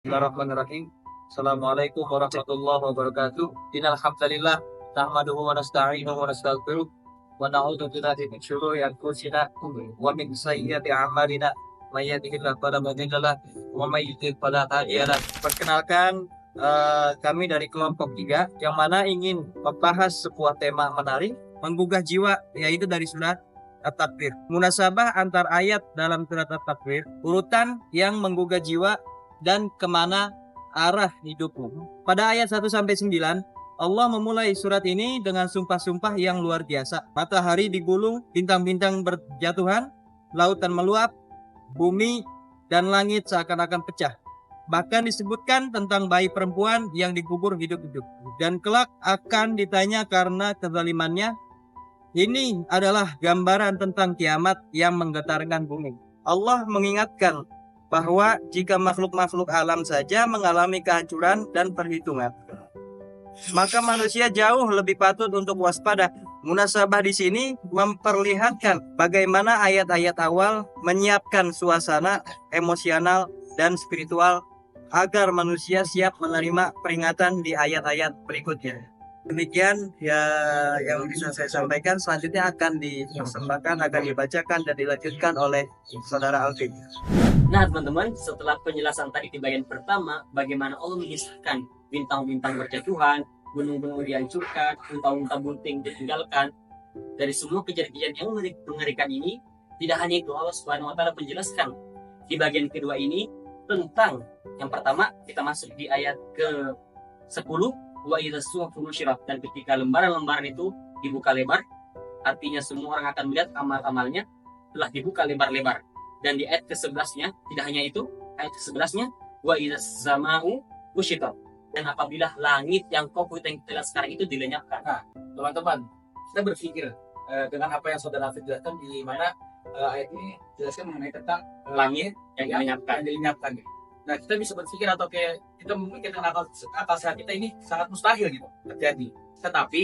Bismillahirrahmanirrahim. Assalamualaikum warahmatullahi wabarakatuh. Innal hamdalillah nahmaduhu wa nasta'inuhu wa nastaghfiruh wa na'udzu billahi min syururi anfusina wa min sayyiati a'malina. May yahdihillahu fala mudilla lahu wa may yudlil fala hadiya lahu. Perkenalkan, kami dari kelompok 3 yang mana ingin membahas sebuah tema menarik menggugah jiwa, yaitu dari surat At-Takwir. Munasabah antar ayat dalam surat At-Takwir, urutan yang menggugah jiwa dan kemana arah hidupmu. Pada ayat 1-9, Allah memulai surat ini dengan sumpah-sumpah yang luar biasa. Matahari digulung, bintang-bintang berjatuhan, lautan meluap, bumi dan langit seakan-akan pecah. Bahkan disebutkan tentang bayi perempuan yang dikubur hidup-hidup dan kelak akan ditanya karena kezalimannya. Ini adalah gambaran tentang kiamat yang menggetarkan bumi. Allah mengingatkan bahwa jika makhluk-makhluk alam saja mengalami kehancuran dan perhitungan, maka manusia jauh lebih patut untuk waspada. Munasabah di sini memperlihatkan bagaimana ayat-ayat awal menyiapkan suasana emosional dan spiritual agar manusia siap menerima peringatan di ayat-ayat berikutnya. Demikian ya yang bisa saya sampaikan. Selanjutnya akan dipersembahkan, akan dibacakan dan dilanjutkan oleh Saudara Alvin. Nah teman-teman, setelah penjelasan tadi di bagian pertama, bagaimana Allah mengisahkan bintang-bintang berjatuhan, gunung-gunung dihancurkan, unta-unta bunting ditinggalkan, dari semua kejadian yang mengerikan ini, tidak hanya itu, Allah Subhanahu wa Ta'ala menjelaskan di bagian kedua ini tentang yang pertama, kita masuk di ayat ke-10, wa idza suhufun nusyirat, dan ketika lembaran-lembaran itu dibuka lebar, artinya semua orang akan melihat amal-amalnya telah dibuka lebar-lebar. Dan di ayat ke-11-nya, tidak hanya itu, ayat ke-11-nya wa idza sama'u kusyitat, dan apabila langit yang kokoh yang kita lihat sekarang itu dilenyapkan. Nah, teman-teman, kita berpikir dengan apa yang saudara Hafiz jelaskan, di mana ayat ini jelaskan mengenai tentang Langit yang dilenyapkan. Nah, kita bisa berpikir atau kayak kita memikir dengan akal sehat kita, ini sangat mustahil gitu terjadi. Tetapi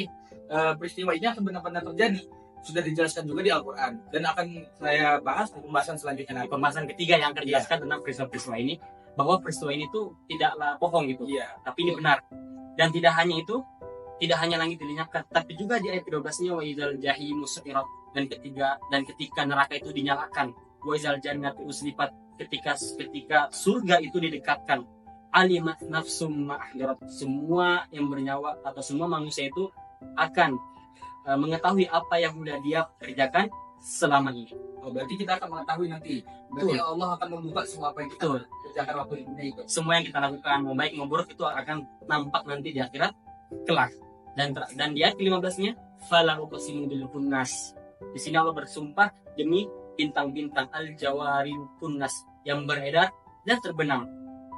peristiwa ini akan benar-benar terjadi. Sudah dijelaskan juga di Al-Quran, dan akan saya bahas di pembahasan selanjutnya. Di pembahasan ketiga yang akan dijelaskan tentang peristiwa-peristiwa ini, bahwa peristiwa ini tuh tidaklah bohong gitu, tapi ini benar. Dan tidak hanya itu, tidak hanya langit dilenyapkan, tapi juga di ayat 12-nya wa idzal jahimu su'irat, dan ketika neraka itu dinyalakan, wa idzal jannatu uzlifat, ketika surga itu didekatkan, alimat nafsum ma'ahdirat, semua yang bernyawa atau semua manusia itu akan mengetahui apa yang sudah dia kerjakan selama ini. Oh, berarti kita akan mengetahui nanti. Berarti Allah akan membuka semua apa yang kita kerjakan waktu ini itu. Semua yang kita lakukan, mau baik mau buruk, itu akan nampak nanti di akhirat kelak. Dan di ayat 15-nya, fala uqsimu bil khunnas. Di sini Allah bersumpah demi bintang-bintang al-jawaril khunnas yang beredar dan terbenam.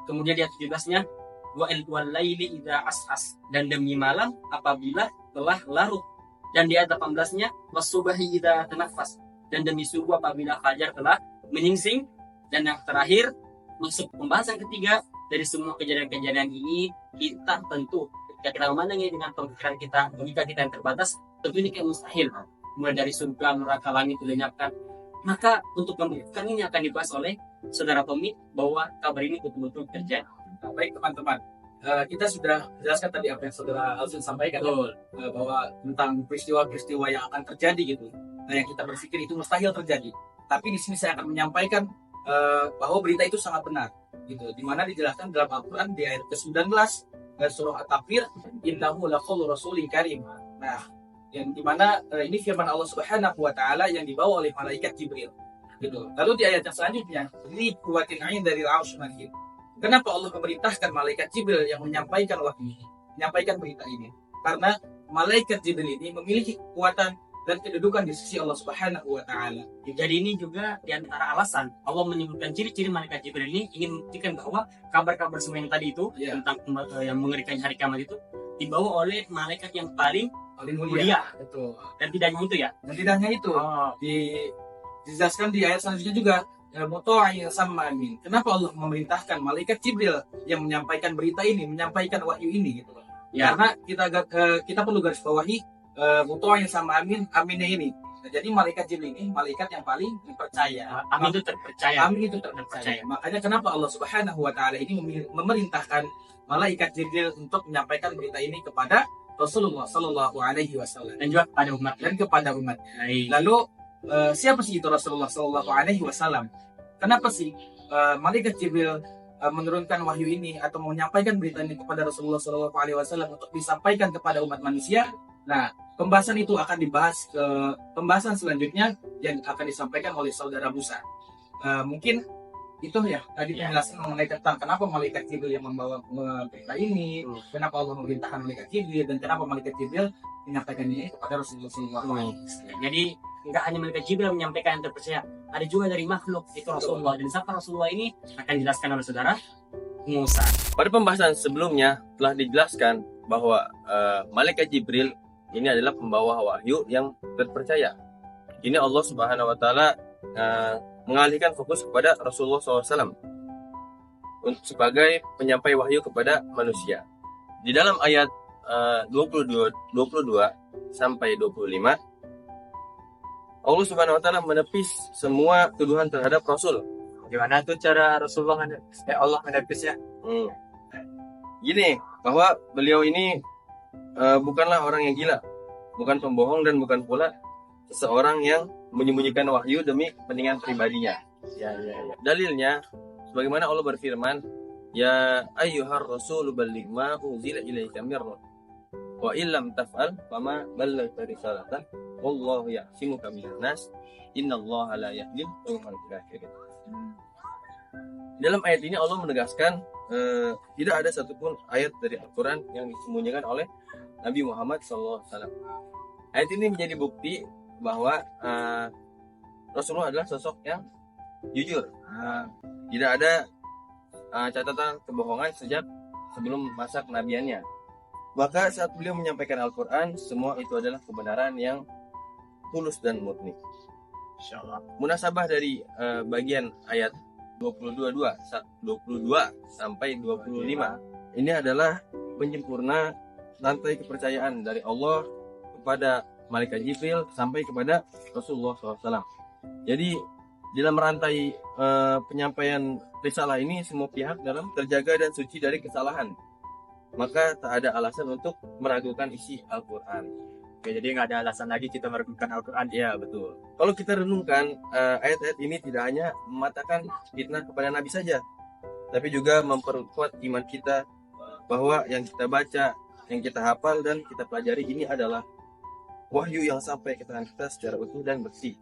Kemudian di ayat 17-nya, wal laili idza as'as, dan demi malam apabila telah larut. Dan di ayat 18-nya, wasubahi idza tanafas, dan demi subuh apabila fajar telah menyingsing. Dan yang terakhir, masuk pembahasan ketiga, dari semua kejadian-kejadian ini, kita tentu ketika kita memandangnya dengan pemikiran kita, logika kita yang terbatas, tentu ini kayak mustahil. Mulai dari surga, neraka, langit dilenyapkan. Maka untuk membuktikan ini akan dibahas oleh saudara Tommy bahwa kabar ini betul-betul terjadi. Nah, baik teman-teman, kita sudah jelaskan tadi apa yang saudara Alvin sampaikan, bahwa tentang peristiwa-peristiwa yang akan terjadi gitu. Nah, yang kita berpikir itu mustahil terjadi. Tapi di sini saya akan menyampaikan bahwa berita itu sangat benar, gitu. Dimana dijelaskan dalam Al-Quran di ayat ke-19 surah At-Takwir, innahu laqaulu rasulin karim. Nah, yang dimana ini firman Allah Subhanahu wa Ta'ala yang dibawa oleh malaikat Jibril, gitu. Lalu di ayat yang selanjutnya, li quwwatin 'inda dzil 'arsy makin. Kenapa Allah memerintahkan malaikat Jibril yang menyampaikan wahyu ini, menyampaikan berita ini? Karena malaikat Jibril ini memiliki kekuatan dan kedudukan di sisi Allah Subhanahu wa Ta'ala. Jadi ini juga di antara alasan Allah menyebutkan ciri-ciri malaikat Jibril ini, ingin membuktikan bahwa kabar-kabar semua yang tadi itu tentang yang mengerikan hari kiamat itu dibawa oleh malaikat yang paling mulia. Betul. Dan tidak hanya itu ya. Dan tidak hanya itu. Dijelaskan di ayat selanjutnya juga, muto'in sama amin. Kenapa Allah memerintahkan malaikat Jibril yang menyampaikan berita ini, menyampaikan wahyu ini gitu. Karena kita perlu garis bawahi muto'in sama amin, aminnya ini. Jadi malaikat Jibril ini malaikat yang paling dipercaya. Amin itu terpercaya. Amin itu terpercaya. Makanya kenapa Allah Subhanahu wa taala ini memerintahkan malaikat Jibril untuk menyampaikan berita ini kepada Rasulullah Sallallahu Alaihi Wasallam Dan juga pada umat. dan kepada umat. Baik. Lalu siapa sih itu Rasulullah Sallallahu Alaihi Wasallam? Kenapa sih malaikat Jibril menurunkan wahyu ini atau menyampaikan berita ini kepada Rasulullah Sallallahu Alaihi Wasallam untuk disampaikan kepada umat manusia? Nah, pembahasan itu akan dibahas ke pembahasan selanjutnya yang akan disampaikan oleh saudara Musa. Mungkin itu ya tadi penjelasan mengenai tentang kenapa malaikat Jibril yang membawa berita ini, kenapa Allah memerintahkan malaikat Jibril, dan kenapa malaikat Jibril menyampaikan ini kepada Rasulullah SAW. Jadi nggak hanya malaikat Jibril yang menyampaikan yang terpercaya, ada juga dari makhluk itu Rasulullah. Dan siapa Rasulullah ini akan dijelaskan oleh saudara Musa. Pada pembahasan sebelumnya telah dijelaskan bahwa malaikat Jibril ini adalah pembawa wahyu yang terpercaya. Ini Allah Subhanahu wa taala mengalihkan fokus kepada Rasulullah SAW sebagai penyampai wahyu kepada manusia. Di dalam ayat 22 sampai 25 Allah Subhanahu wa taala menepis semua tuduhan terhadap Rasul. Gimana tuh cara Rasulullah Allah menepisnya? Gini, bahwa beliau ini bukanlah orang yang gila, bukan pembohong dan bukan pula seseorang yang menyembunyikan wahyu demi kepentingan pribadinya. Ya. Dalilnya, sebagaimana Allah berfirman, Ya ayyuhar rasul balligh ma unzila ilaika mir rabbik wa illam taf'al fama ballaghta risalatan wallahu ya'simuka minan nas innallaha la yahdil qaumal kafirin. Dalam ayat ini Allah menegaskan tidak ada satupun ayat dari Al-Quran yang disembunyikan oleh Nabi Muhammad SAW. Ayat ini menjadi bukti bahwa Rasulullah adalah sosok yang jujur. Tidak ada catatan kebohongan sejak sebelum masa kenabiannya. Maka saat beliau menyampaikan Al-Quran, semua itu adalah kebenaran yang tulus dan murni. Insyaallah. Munasabah dari bagian ayat 22 sampai 25 ini adalah penyempurna rantai kepercayaan dari Allah kepada malaikat Jibril sampai kepada Rasulullah SAW. Jadi dalam rantai penyampaian risalah ini semua pihak dalam terjaga dan suci dari kesalahan. Maka tak ada alasan untuk meragukan isi Al-Quran. Oke, jadi nggak ada alasan lagi kita meragukan Al-Quran. Ya betul. Kalau kita renungkan ayat-ayat ini tidak hanya mematahkan fitnah kepada Nabi saja, tapi juga memperkuat iman kita bahwa yang kita baca, yang kita hafal dan kita pelajari ini adalah wahyu yang sampai ke tangan kita secara utuh dan bersih.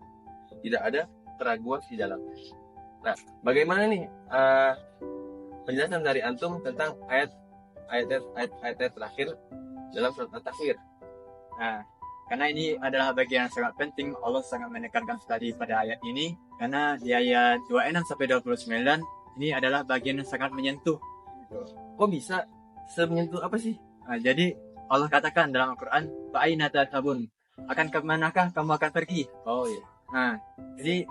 Tidak ada keraguan di dalam. Nah, bagaimana nih penjelasan dari antum tentang ayat-ayat terakhir dalam surat At-Takwir? Nah, karena ini adalah bagian yang sangat penting, Allah sangat menekankan tadi pada ayat ini, karena di ayat 26 sampai 29 ini adalah bagian yang sangat menyentuh. Kok bisa semenyentuh apa sih? Nah, jadi Allah katakan dalam Al-Quran, Fa'aina tadhabun, akan kemanakah kamu akan pergi? Oh iya. Nah, jadi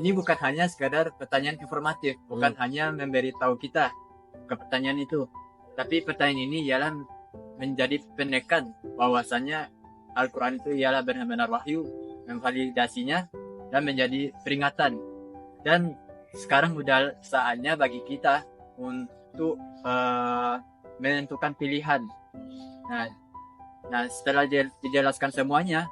ini bukan hanya sekadar pertanyaan informatif, bukan hanya memberitahu kita ke pertanyaan itu, tapi pertanyaan ini ialah menjadi penekan bahwasannya Al-Quran itu ialah benar-benar wahyu, memvalidasinya dan menjadi peringatan. Dan sekarang sudah saatnya bagi kita untuk menentukan pilihan. Nah, setelah dijelaskan semuanya,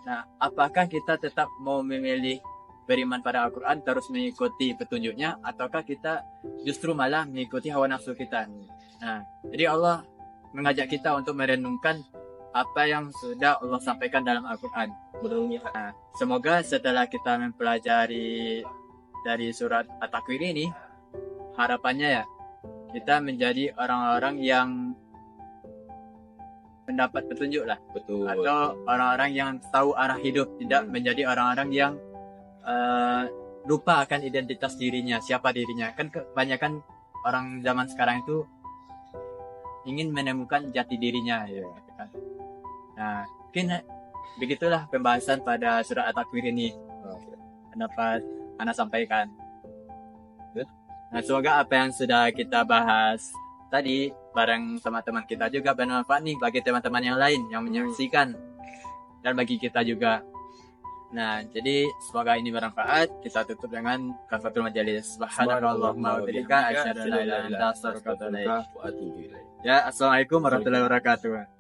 nah, apakah kita tetap mau memilih beriman pada Al-Quran terus mengikuti petunjuknya, ataukah kita justru malah mengikuti hawa nafsu kita? Nah, jadi Allah mengajak kita untuk merenungkan apa yang sudah Allah sampaikan dalam Al-Quran. Nah, semoga setelah kita mempelajari dari surat At-Takwir ini, harapannya ya kita menjadi orang-orang yang mendapat petunjuk lah. Betul. Atau orang-orang yang tahu arah hidup, tidak menjadi orang-orang yang lupa akan identitas dirinya, siapa dirinya. Kan kebanyakan orang zaman sekarang itu ingin menemukan jati dirinya, ya kan. Nah, mungkin begitulah pembahasan pada surat At-Takwir ini. Dapat Anda sampaikan. Nah, semoga apa yang sudah kita bahas tadi bareng teman-teman kita juga bermanfaat nih bagi teman-teman yang lain yang menyaksikan, dan bagi kita juga. Nah, jadi semoga ini bermanfaat. Kita tutup dengan kafaratul majalis. Subhanakallahumma wa bihamdika asyhadu an la ilaha illa anta astaghfiruka wa atubu ilaik. Ya, assalamualaikum warahmatullahi wabarakatuh.